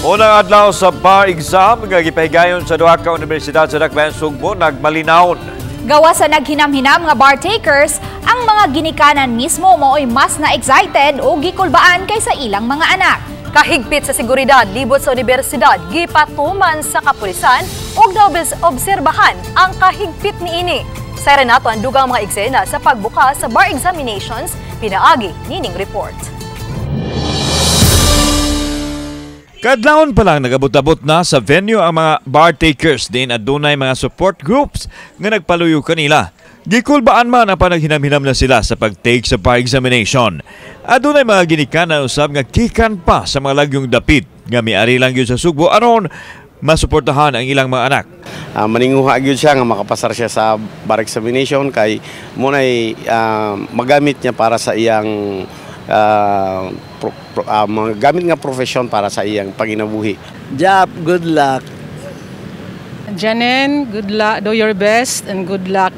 Unang adlaw sa bar exam nga gipahigayon sa duha ka universidad sa Dakbayan Sugbo nagmalinawon. Gawa sa naghinam-hinam nga bar takers, ang mga ginikanan mismo mao'y mas na excited o gikulbaan kaysa ilang mga anak. Kahigpit sa seguridad, libot sa universidad, gipatuman sa kapulisan ug naobserbahan ang kahigpit niini. Sa Renato ang dugang mga eksena sa pagbuka sa bar examinations, pinaagi nining report. Kadlawon pa lang nagabot-abot na sa venue ang mga bar takers din at dunay mga support groups nga nagpaluyo kanila. Gikulbaan man ang panaghinam-hinam na sila sa pag-take sa bar examination. At dunay mga ginikanan usab nga kikan pa sa mga lagyong dapit nga miari lang yun sa Sugbo aron masuportahan ang ilang mga anak. Maninguha gyud siya nga makapasar siya sa bar examination kay munay magamit niya para sa iyang gamit nga profesyon para sa iyang panginabuhi. Job, good luck. Janen, good luck. Do your best and good luck.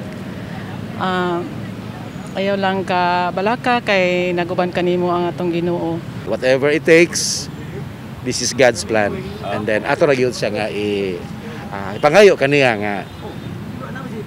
Ayaw lang ka balaka kay naguban kanimo ang atong Ginoo. Whatever it takes, this is God's plan. And then ato ra gyud siya nga ipangayo kaniya nga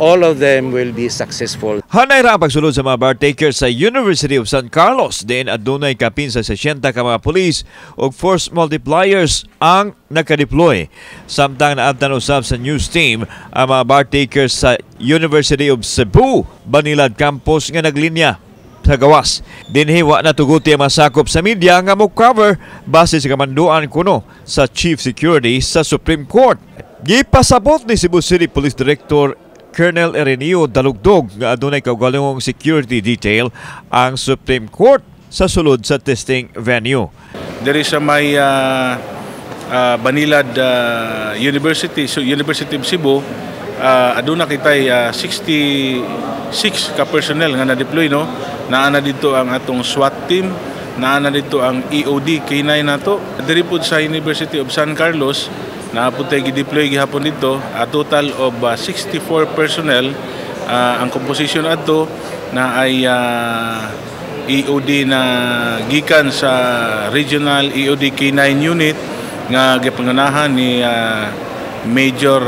all of them will be successful. Hanay ra ang pagsulod sa mga bar takers sa University of San Carlos din adunay kapin sa 60 ka mga pulis ug force multipliers ang nakadeploy. Samtang naabtan usab sa news team ang mga bar takers sa University of Cebu, Banilad Campus nga naglinya sa gawas. Dinhi wa natuguti ang masakop sa media nga mo-cover base sa kamanduan kuno sa Chief Security sa Supreme Court. Gipasabot ni Cebu City Police Director Colonel Erenio Dalugdog nga adunay kaugalingong security detail ang Supreme Court sa sulod sa testing venue. There is may Banilad University, so University of Cebu, aduna kitay 66 ka personnel nga na-deploy, no? Naana dito ang atong SWAT team, naana dito ang EOD K9 nato. Diri pud sa University of San Carlos naaputay gideploy gihapon dito, a total of 64 personnel. Ang composition adto na ay EOD na gikan sa Regional EOD K9 unit nga gipanganahan ni Major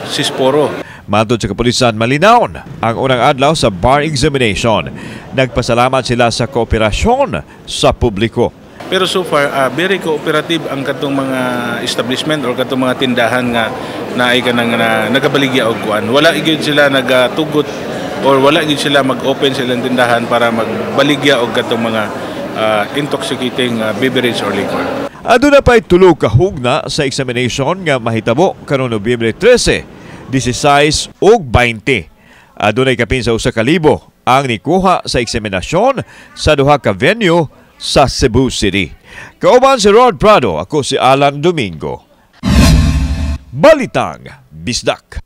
Sisporo. Matod sa kapulisan malinawon ang unang adlaw sa bar examination. Nagpasalamat sila sa kooperasyon sa publiko. Pero so far, very cooperative ang katong mga establishment or katong mga tindahan nga naay ka nang nagabaligya og kuan. Wala gyud sila nagatugot or wala gyud sila mag-open sa ilang tindahan para magbaligya og katong mga intoxicating beverage or liquor. Aduna pa'y tulo ka hugna sa examination nga mahitabo karon Nobyembre 13, 16 ug 20. Adunay kapin sa 1,000 ang nikuha sa eksaminasyon sa duha ka venue sa Cebu City. Kauban si Rod Prado, ako si Alan Domingo. Balitang Bisdak.